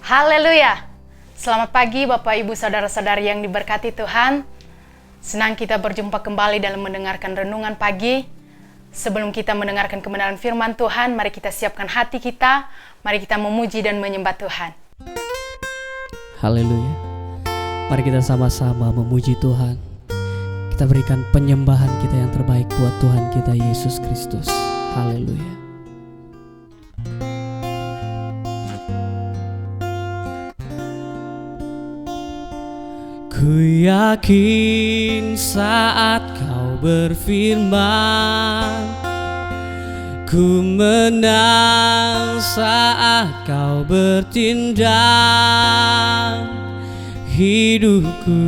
Haleluya. Selamat pagi Bapak Ibu Saudara-saudari yang diberkati Tuhan. Senang kita berjumpa kembali dalam mendengarkan renungan pagi. Sebelum kita mendengarkan kebenaran firman Tuhan, mari kita siapkan hati kita. Mari kita memuji dan menyembah Tuhan. Haleluya. Mari kita sama-sama memuji Tuhan. Kita berikan penyembahan kita yang terbaik buat Tuhan kita Yesus Kristus. Haleluya. Ku yakin saat kau berfirman, ku menang saat kau bertindak. Hidupku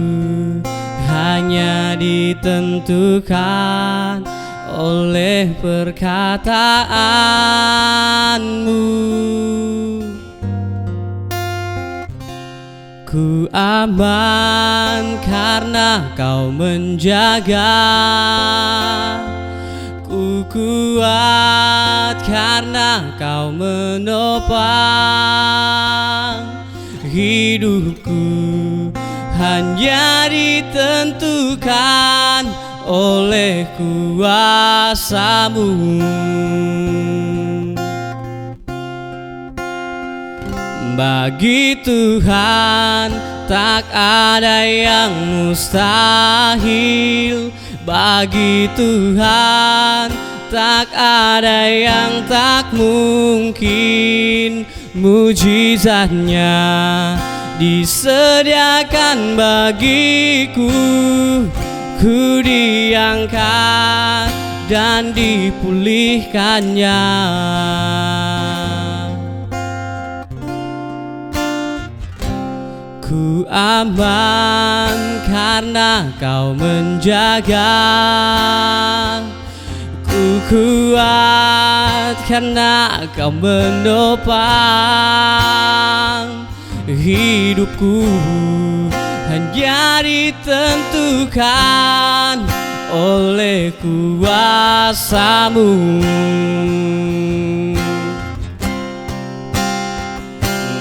hanya ditentukan oleh perkataanmu. Ku aman karena kau menjaga, ku kuat karena kau menopang. Hidupku hanya ditentukan oleh kuasa-Mu. Bagi Tuhan tak ada yang mustahil. Bagi Tuhan tak ada yang tak mungkin. Mujizatnya disediakan bagiku. Ku diangkat dan dipulihkannya. Ku aman karena kau menjaga, ku kuat karena kau menopang. Hidupku hanya ditentukan oleh kuasa-Mu.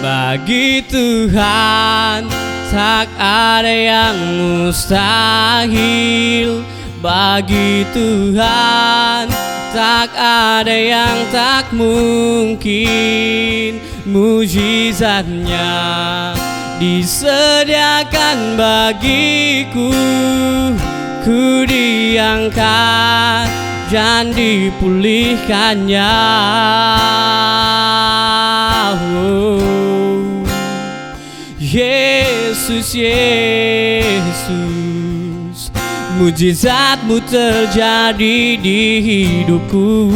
Bagi Tuhan tak ada yang mustahil. Bagi Tuhan tak ada yang tak mungkin. Mujizatnya disediakan bagiku. Ku diangkat dan dipulihkannya. Yesus, Yesus, mujizat-Mu terjadi di hidupku.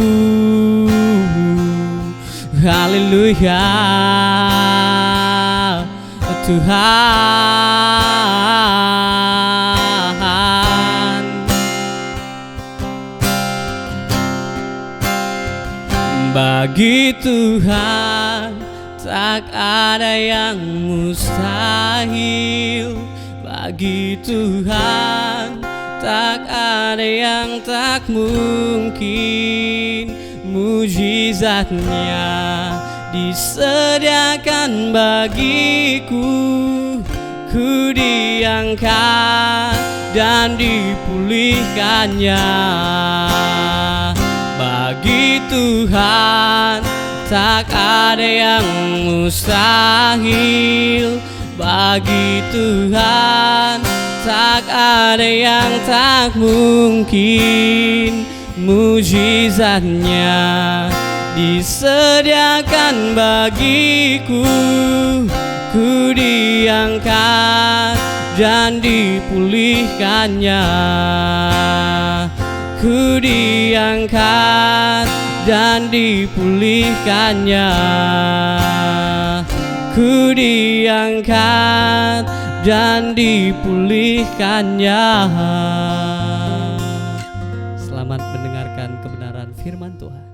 Haleluya, Tuhan. Bagi Tuhan tak ada yang mustahil. Bagi Tuhan tak ada yang tak mungkin. Mujizatnya disediakan bagiku. Ku diangkat dan dipulihkannya. Bagi Tuhan tak ada yang mustahil. Bagi Tuhan tak ada yang tak mungkin. Mujizatnya disediakan bagiku. Ku diangkat dan dipulihkannya. Ku diangkat dan dipulihkannya. Ku diangkat dan dipulihkannya. Selamat mendengarkan kebenaran firman Tuhan.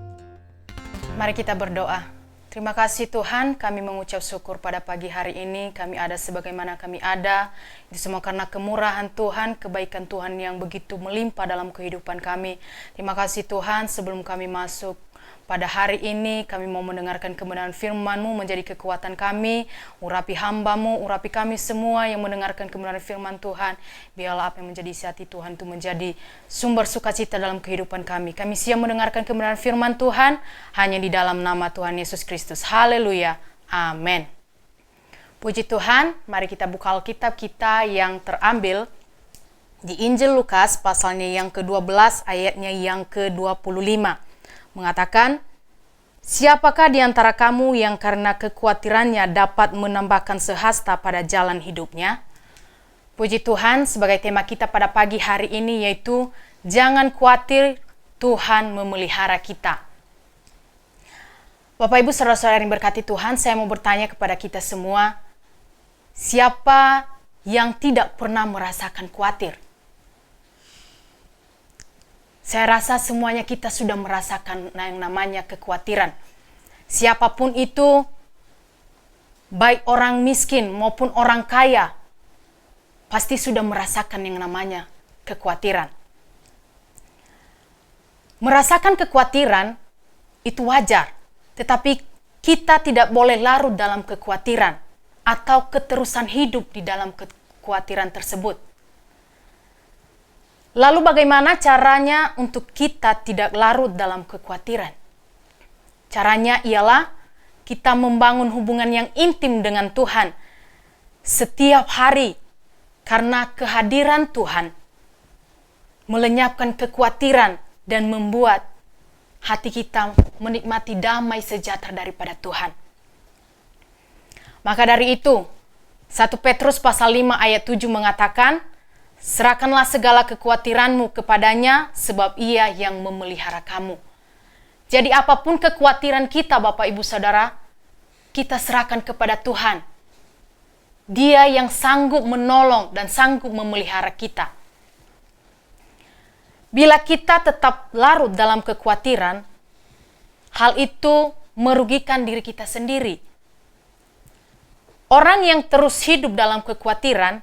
Mari kita berdoa. Terima kasih Tuhan, kami mengucap syukur pada pagi hari ini. Kami ada sebagaimana kami ada. Itu semua karena kemurahan Tuhan, kebaikan Tuhan yang begitu melimpah dalam kehidupan kami. Terima kasih Tuhan, sebelum kami masuk pada hari ini kami mau mendengarkan kebenaran firman-Mu menjadi kekuatan kami. Urapi hamba-Mu, urapi kami semua yang mendengarkan kebenaran firman Tuhan. Biarlah apa yang menjadi isi hati Tuhan itu menjadi sumber sukacita dalam kehidupan kami. Kami siap mendengarkan kebenaran firman Tuhan hanya di dalam nama Tuhan Yesus Kristus. Haleluya. Amin. Puji Tuhan, mari kita buka Alkitab kita yang terambil di Injil Lukas pasalnya yang ke-12 ayatnya yang ke-25. Mengatakan, siapakah di antara kamu yang karena kekhawatirannya dapat menambahkan sehasta pada jalan hidupnya? Puji Tuhan, sebagai tema kita pada pagi hari ini yaitu, jangan khawatir, Tuhan memelihara kita. Bapak Ibu saudara-saudara yang berkati Tuhan, saya mau bertanya kepada kita semua, siapa yang tidak pernah merasakan khawatir? Saya rasa semuanya kita sudah merasakan yang namanya kekhawatiran. Siapapun itu, baik orang miskin maupun orang kaya, pasti sudah merasakan yang namanya kekhawatiran. Merasakan kekhawatiran itu wajar, tetapi kita tidak boleh larut dalam kekhawatiran atau keterusan hidup di dalam kekhawatiran tersebut. Lalu bagaimana caranya untuk kita tidak larut dalam kekhawatiran? Caranya ialah kita membangun hubungan yang intim dengan Tuhan setiap hari, karena kehadiran Tuhan melenyapkan kekhawatiran dan membuat hati kita menikmati damai sejahtera daripada Tuhan. Maka dari itu, 1 Petrus pasal 5 ayat 7 mengatakan, serahkanlah segala kekhawatiranmu kepadanya, sebab ia yang memelihara kamu. Jadi apapun kekhawatiran kita Bapak Ibu Saudara, kita serahkan kepada Tuhan. Dia yang sanggup menolong dan sanggup memelihara kita. Bila kita tetap larut dalam kekhawatiran, hal itu merugikan diri kita sendiri. Orang yang terus hidup dalam kekhawatiran,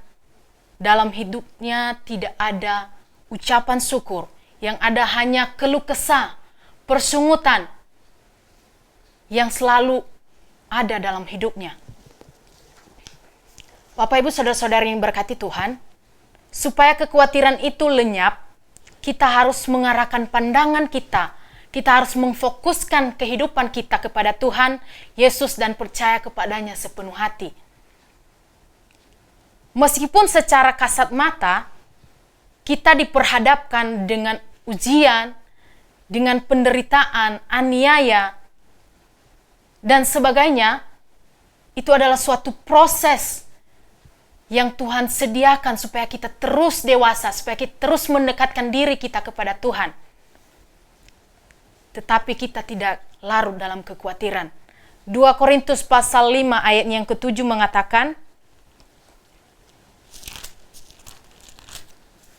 dalam hidupnya tidak ada ucapan syukur, yang ada hanya keluh kesah, persungutan yang selalu ada dalam hidupnya. Bapak Ibu saudara-saudari yang berkati Tuhan, supaya kekhawatiran itu lenyap, kita harus mengarahkan pandangan kita harus memfokuskan kehidupan kita kepada Tuhan Yesus dan percaya kepadanya sepenuh hati. Meskipun secara kasat mata, kita diperhadapkan dengan ujian, dengan penderitaan, aniaya, dan sebagainya, itu adalah suatu proses yang Tuhan sediakan supaya kita terus dewasa, supaya kita terus mendekatkan diri kita kepada Tuhan. Tetapi kita tidak larut dalam kekhawatiran. 2 Korintus pasal 5 ayat yang ke-7 mengatakan,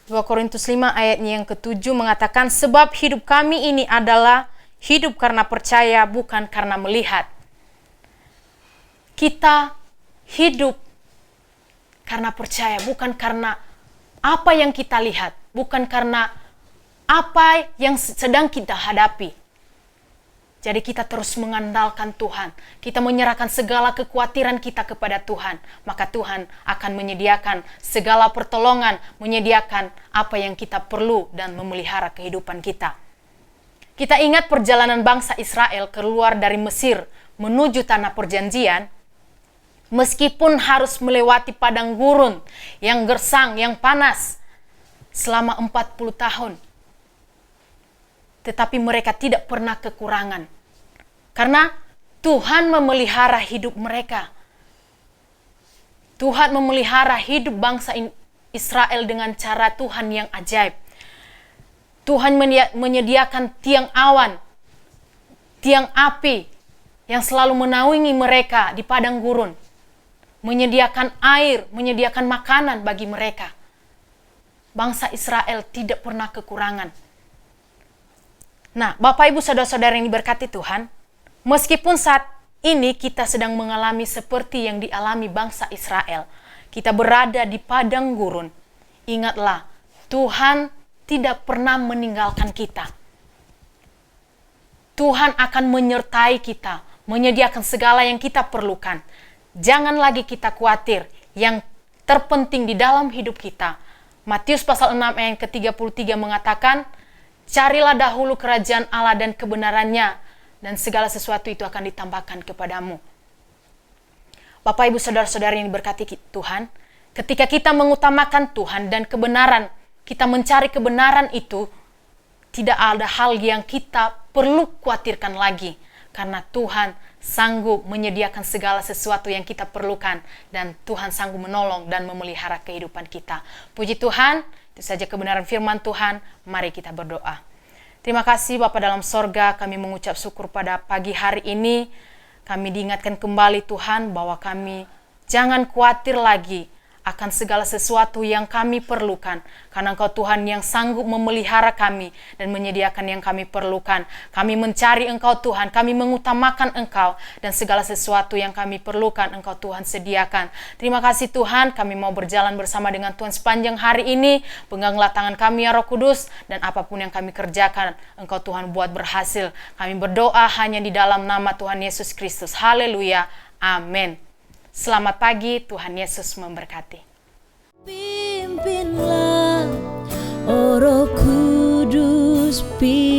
2 Korintus 5 ayat yang ke-7 mengatakan, sebab hidup kami ini adalah hidup karena percaya, bukan karena melihat. Kita hidup karena percaya, bukan karena apa yang kita lihat, bukan karena apa yang sedang kita hadapi. Jadi kita terus mengandalkan Tuhan. Kita menyerahkan segala kekhawatiran kita kepada Tuhan. Maka Tuhan akan menyediakan segala pertolongan, menyediakan apa yang kita perlu dan memelihara kehidupan kita. Kita ingat perjalanan bangsa Israel keluar dari Mesir menuju tanah perjanjian. Meskipun harus melewati padang gurun yang gersang, yang panas selama 40 tahun. Tetapi mereka tidak pernah kekurangan. Karena Tuhan memelihara hidup mereka. Tuhan memelihara hidup bangsa Israel dengan cara Tuhan yang ajaib. Tuhan menyediakan tiang awan, tiang api yang selalu menaungi mereka di padang gurun. Menyediakan air, menyediakan makanan bagi mereka. Bangsa Israel tidak pernah kekurangan. Nah, Bapak Ibu saudara-saudara yang diberkati Tuhan, meskipun saat ini kita sedang mengalami seperti yang dialami bangsa Israel, kita berada di padang gurun, ingatlah, Tuhan tidak pernah meninggalkan kita. Tuhan akan menyertai kita, menyediakan segala yang kita perlukan. Jangan lagi kita khawatir. Yang terpenting di dalam hidup kita, Matius pasal 6 ayat ke-33 mengatakan, carilah dahulu kerajaan Allah dan kebenarannya, dan segala sesuatu itu akan ditambahkan kepadamu. Bapak, Ibu, Saudara-saudari yang diberkati Tuhan, ketika kita mengutamakan Tuhan dan kebenaran, kita mencari kebenaran itu, tidak ada hal yang kita perlu khawatirkan lagi. Karena Tuhan sanggup menyediakan segala sesuatu yang kita perlukan. Dan Tuhan sanggup menolong dan memelihara kehidupan kita. Puji Tuhan, itu saja kebenaran firman Tuhan. Mari kita berdoa. Terima kasih Bapa dalam sorga, kami mengucap syukur pada pagi hari ini. Kami diingatkan kembali Tuhan bahwa kami jangan khawatir lagi akan segala sesuatu yang kami perlukan. Karena Engkau Tuhan yang sanggup memelihara kami dan menyediakan yang kami perlukan. Kami mencari Engkau Tuhan, kami mengutamakan Engkau, dan segala sesuatu yang kami perlukan Engkau Tuhan sediakan. Terima kasih Tuhan, kami mau berjalan bersama dengan Tuhan sepanjang hari ini. Peganglah tangan kami ya Roh Kudus, dan apapun yang kami kerjakan Engkau Tuhan buat berhasil. Kami berdoa hanya di dalam nama Tuhan Yesus Kristus. Haleluya, amin. Selamat pagi, Tuhan Yesus memberkati. Pimpinlah, oh Roh Kudus, pimpinlah.